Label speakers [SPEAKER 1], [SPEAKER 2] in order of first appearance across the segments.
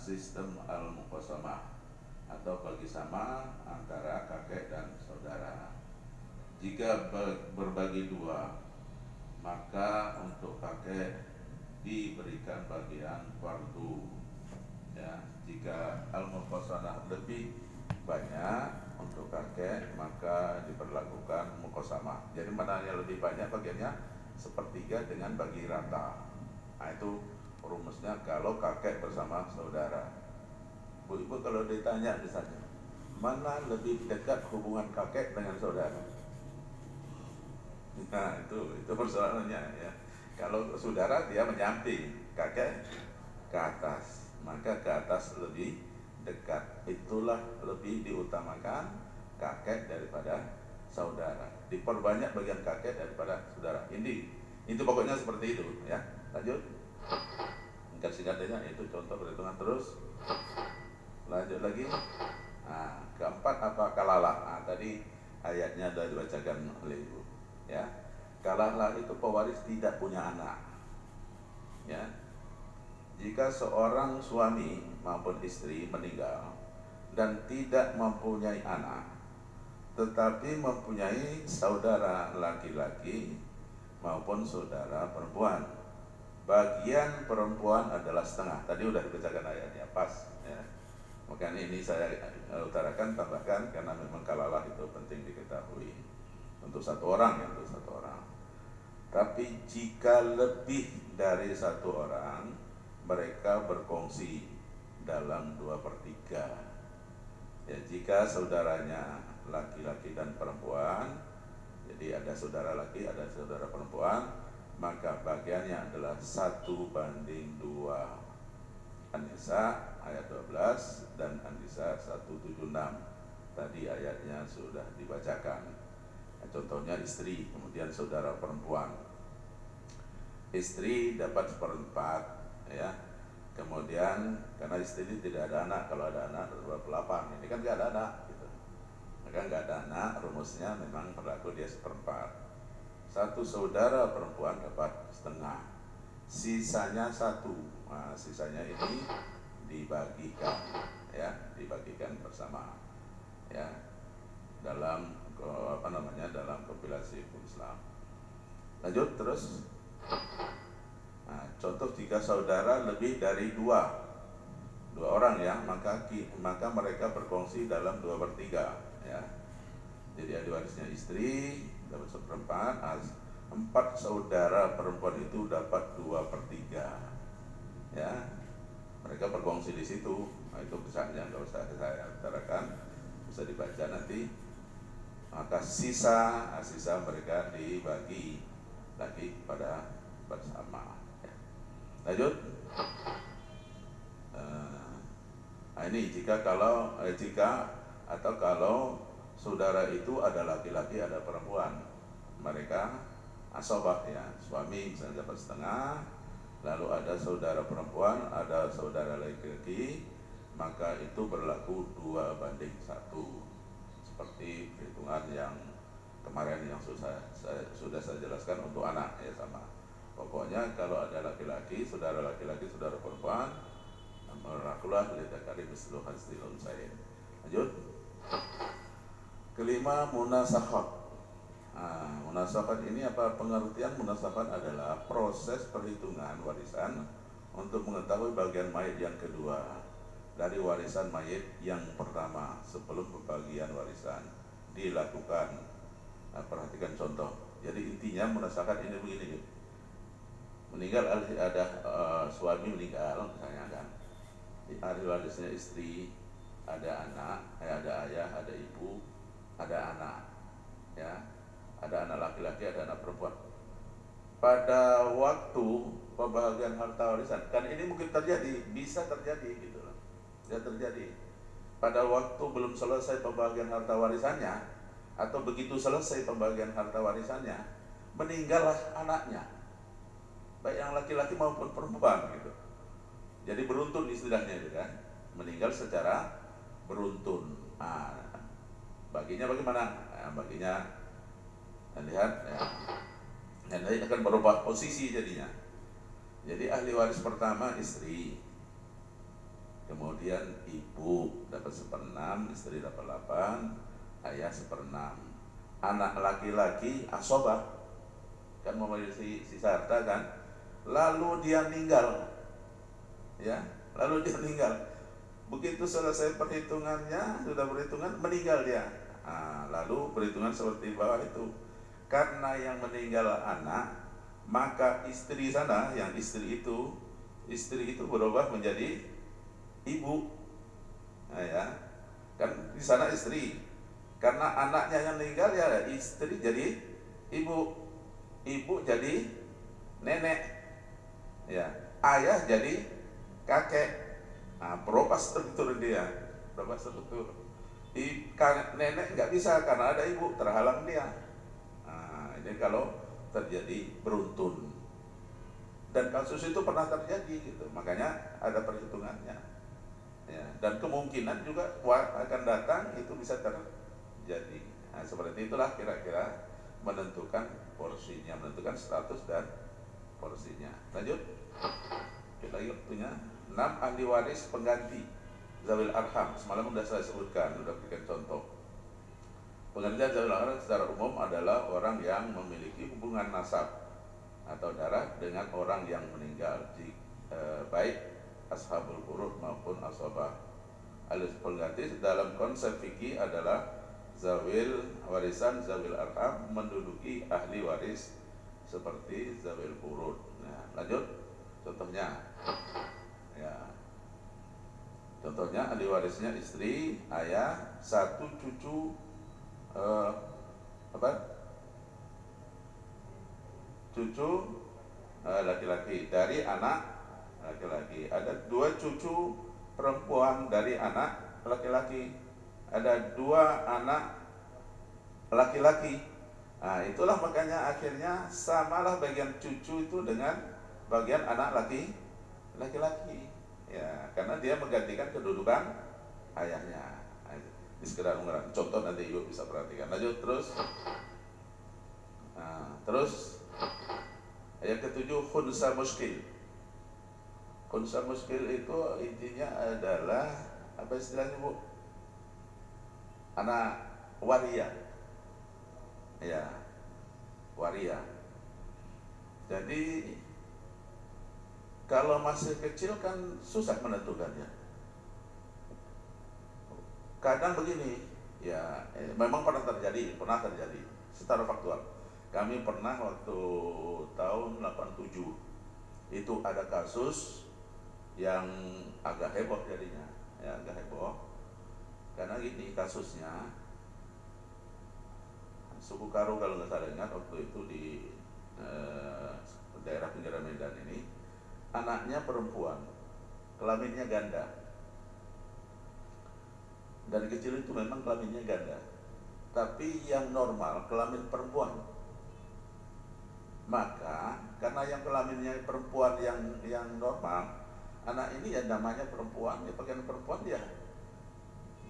[SPEAKER 1] sistem al-muqasamah atau bagi sama antara kakek dan saudara. Jika berbagi dua, maka untuk kakek diberikan bagian fardu. Ya, jika al-muqasamah lebih banyak untuk kakek, maka diberlakukan muqasamah. Jadi mana yang lebih banyak bagiannya, sepertiga dengan bagi rata. Nah, itu rumusnya kalau kakek bersama saudara. Bu-ibu kalau ditanya misalnya, mana lebih dekat hubungan kakek dengan saudara? Nah, itu persoalannya ya. Kalau saudara dia menyamping, kakek ke atas, maka ke atas lebih dekat. Itulah lebih diutamakan kakek daripada saudara. Diperbanyak bagian kakek daripada saudara. Itu pokoknya seperti itu ya. Lanjut. Singkat-singkatnya itu contoh perhitungan terus. Lanjut lagi. Nah, keempat apa kalalah? Nah, tadi ayatnya sudah dibacakan oleh ibu. Ya, kalalah itu pewaris tidak punya anak. Ya, jika seorang suami maupun istri meninggal dan tidak mempunyai anak, tetapi mempunyai saudara laki-laki maupun saudara perempuan, bagian perempuan adalah setengah. Tadi sudah dibacakan ayatnya, pas ya. Makanya ini saya utarakan, tambahkan karena memang kalalah itu penting diketahui untuk satu orang ya, untuk satu orang. Tapi jika lebih dari satu orang, mereka berkongsi dalam 2/3. Ya, jika saudaranya laki-laki dan perempuan, jadi ada saudara laki, ada saudara perempuan, maka bagiannya adalah 1/2. An-Nisa ayat 12 dan An-Nisa 176. Tadi ayatnya sudah dibacakan. Nah, contohnya istri, kemudian saudara perempuan. Istri dapat 1/4 ya. Kemudian karena istri tidak ada anak, kalau ada anak 28. Ini kan nggak ada anak gitu. Maka nggak ada anak, rumusnya memang berlaku dia 1/4. Satu saudara perempuan dapat setengah, sisanya 1. Nah, sisanya ini dibagikan ya, dibagikan bersama ya, dalam dalam kompilasi hukum Islam. Lanjut terus. Nah, contoh jika saudara lebih dari dua orang ya, maka mereka berkongsi dalam 2/3 ya. Jadi ahli warisnya istri dapat 1/4, 4 saudara perempuan itu dapat 2/3 ya. Mereka berkongsi di situ. Nah, itu kisahnya nggak usah saya utarakan, bisa dibaca nanti. Maka sisa mereka dibagi lagi pada bersama. Lanjut. Nah, ini kalau saudara itu ada laki-laki ada perempuan, mereka asobah ya, suami misalnya dapat setengah, lalu ada saudara perempuan, ada saudara laki-laki, maka itu berlaku 2/1. Seperti perhitungan yang kemarin yang sudah saya jelaskan untuk anak ya sama. Pokoknya kalau ada laki-laki, saudara perempuan, berlakulah lidakari mislu hazzil unsayain. Lanjut. Kelima, munasakhat. Nah, munasakhat ini apa pengertian? Munasakhat adalah proses perhitungan warisan untuk mengetahui bagian mayit yang kedua dari warisan mayit yang pertama sebelum pembagian warisan dilakukan. Nah, perhatikan contoh. Jadi intinya munasakhat ini begini. Meninggal ada suami meninggal misalnya kan. Di ahli warisnya istri, ada anak, ada ayah, ada ibu, ada anak ya. Ada anak laki-laki, ada anak perempuan. Pada waktu pembagian harta warisan, kan ini mungkin terjadi, bisa terjadi gitu loh. Bisa terjadi. Pada waktu belum selesai pembagian harta warisannya, atau begitu selesai pembagian harta warisannya, meninggallah anaknya, baik yang laki-laki maupun perempuan gitu. Jadi beruntun istilahnya itu kan, meninggal secara beruntun. Nah, baginya bagaimana? Nah, baginya lihat ya, dan nanti akan berubah posisi jadinya. Jadi ahli waris pertama istri, Kemudian ibu dapat 1/6, istri dapat 8, ayah 1/6. Anak laki-laki asobah, kan mewarisi sisa harta kan, lalu dia meninggal, ya, lalu dia meninggal. Begitu selesai perhitungannya, sudah perhitungan, meninggal dia. Lalu perhitungan seperti bawah itu. Karena yang meninggal anak, maka istri sana, yang istri itu berubah menjadi ibu. Nah, ya, kan di sana istri. Karena anaknya yang meninggal, ya istri jadi ibu, ibu jadi nenek, ya, ayah jadi kakek. Berubah struktur dia, berubah struktur. Nenek nggak bisa karena ada ibu, terhalang dia. Ini kalau terjadi beruntun, dan kasus itu pernah terjadi gitu, makanya ada perhitungannya, ya, dan kemungkinan juga akan datang itu bisa terjadi. Seperti itulah kira-kira menentukan porsinya, menentukan status dan porsinya. Lanjut, kita lagi waktunya. 6. Ahli waris pengganti zawil arham. Semalam sudah saya sebutkan, sudah berikan contoh. Pengganti zawil arham secara umum adalah orang yang memiliki hubungan nasab atau darah dengan orang yang meninggal, baik ashabul furud maupun ashabah. Ahli pengganti dalam konsep fikih adalah zawil warisan zawil arham menduduki ahli waris seperti zawil furud. Nah, lanjut contohnya. Ya, contohnya ahli warisnya istri, ayah, 1 cucu cucu laki-laki dari anak laki-laki. Ada 2 cucu perempuan dari anak laki-laki. Ada 2 anak laki-laki. Itulah makanya akhirnya samalah bagian cucu itu dengan bagian anak laki-laki, ya, karena dia menggantikan kedudukan ayahnya. Ini sekedar ungkapan contoh, nanti ibu bisa perhatikan. Lanjut terus. Terus yang ke-7, khunsa muskil. Khunsa muskil itu intinya adalah apa istilahnya, Bu? Anak waria, ya, waria. Jadi kalau masih kecil kan susah menentukannya. Kadang begini, ya, memang pernah terjadi secara faktual. Kami pernah waktu tahun 87 itu ada kasus yang agak heboh jadinya, ya, agak heboh. Karena gini kasusnya, suku Karo kalau nggak salah ingat, waktu itu di daerah pinggiran Medan ini, anaknya perempuan, kelaminnya ganda. Dari kecil itu memang kelaminnya ganda, tapi yang normal kelamin perempuan. Maka karena yang kelaminnya perempuan yang normal, anak ini ya namanya perempuan, ya bagian perempuan dia,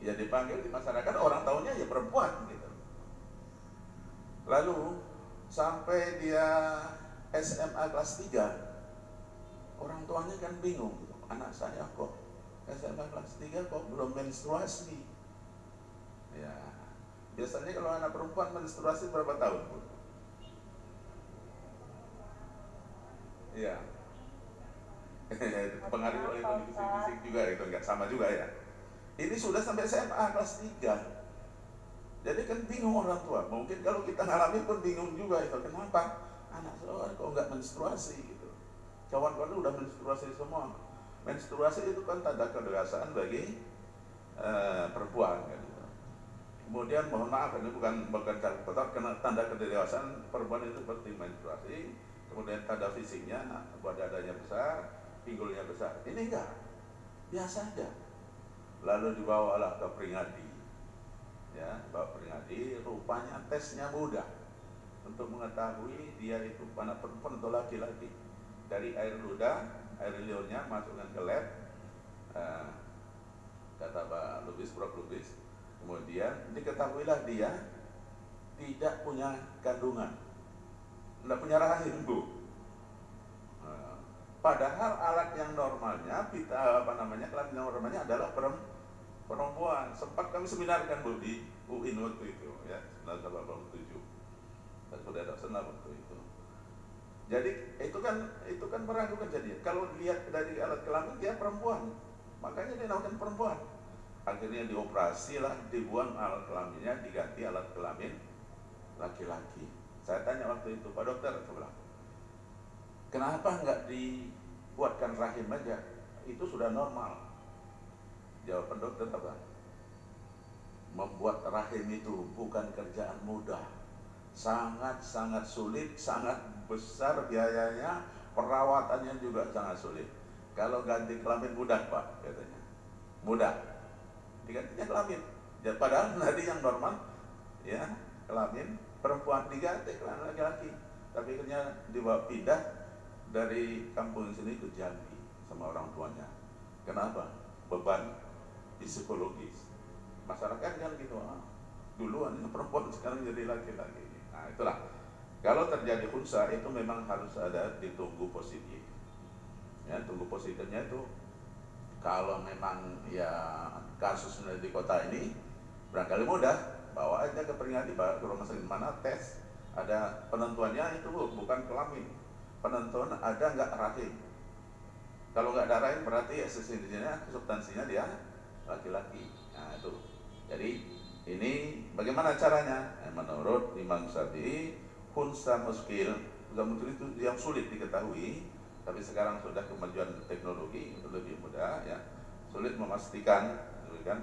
[SPEAKER 1] ya dipanggil di masyarakat orang tahunya ya perempuan gitu. Lalu sampai dia SMA kelas 3, orang tuanya kan bingung, anak saya kok SMA kelas 3 kok belum menstruasi. Ya, biasanya kalau anak perempuan menstruasi berapa tahun, Bu? Iya. Pengaruh oleh kondisi fisik juga itu enggak sama juga ya. Ini sudah sampai SMA kelas 3. Jadi kan bingung orang tua. Mungkin kalau kita ngalamin pun bingung juga itu. Kenapa anak saya kok enggak menstruasi gitu. Kawan-kawan udah menstruasi semua. Menstruasi itu kan tanda kedewasaan bagi perempuan kan. Kemudian mohon maaf, ini bukan tanda kedewasaan perempuan itu seperti menstruasi. Kemudian tanda fisiknya, dadanya besar, pinggulnya besar. Ini enggak, biasa aja. Lalu dibawalah ke Pringadi, ya, bawa Pringadi. Rupanya tesnya mudah untuk mengetahui dia itu anak perempuan atau laki-laki. Dari air ludah, air liurnya masukkan ke lab, kata Pak Lubis, Prof. Lubis. Kemudian diketahuilah dia tidak punya kandungan, tidak punya rahim, Bu. Padahal alat yang normalnya, kelamin yang normalnya adalah perempuan. Sempat kami seminarkan Bu di UIN waktu itu, ya 1987. Dan sudah ada senang waktu itu. Jadi itu kan meragukan jadinya. Kalau dilihat dari alat kelamin dia perempuan, makanya dia namanya perempuan. Akhirnya dioperasi lah, dibuang alat kelaminnya, diganti alat kelamin laki-laki. Saya tanya waktu itu, Pak Dokter, saya bilang, kenapa nggak dibuatkan rahim aja? Itu sudah normal. Jawaban dokter apa? Membuat rahim itu bukan kerjaan mudah. Sangat-sangat sulit, sangat besar biayanya, perawatannya juga sangat sulit. Kalau ganti kelamin mudah Pak, katanya. Mudah. Digantinya kelamin. Ya, padahal tadi yang normal, ya kelamin perempuan, diganti kelamin laki-laki. Tapi akhirnya dibawa pindah dari kampung sini ke Jambi sama orang tuanya. Kenapa? Beban psikologis. Masyarakat kan gitu, duluan ini perempuan, sekarang jadi laki-laki. Nah itulah, kalau terjadi unsa itu memang harus ada ditunggu positif. Ya, tunggu positifnya itu kalau memang ya kasusnya di kota ini barangkali mudah, bawa aja ke peringati ke rumah sakit mana tes, ada penentuannya itu bukan kelamin, penentuan ada nggak rahim. Kalau nggak ada rahim berarti esensinya, substansinya dia laki-laki. Nah itu. Jadi ini bagaimana caranya? Menurut Imam Syafi'i, unsa muskil itu yang sulit diketahui, tapi sekarang sudah kemajuan teknologi itu lebih mudah, ya. Sulit memastikan, kan?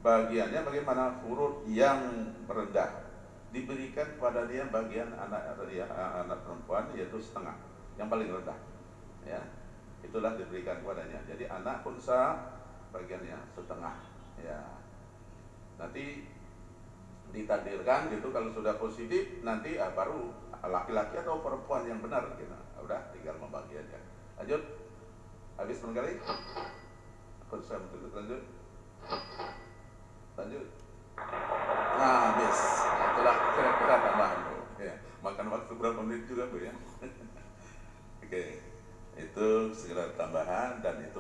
[SPEAKER 1] Bagiannya bagaimana furud yang rendah diberikan pada dia bagian anak perempuan yaitu setengah, yang paling rendah, ya. Itulah diberikan kepadanya. Jadi anak unsa bagiannya setengah, ya. Nanti ditakdirkan gitu, kalau sudah positif nanti baru laki-laki atau perempuan yang benar gitu. Udah tinggal membagi aja. Lanjut. Habis barangkali? Lanjut. Nah, habis. Nah, itulah kira-kira tambahan Bu. Ya, makan waktu berapa menit juga Bu ya. Oke. Itu segera tambahan dan itu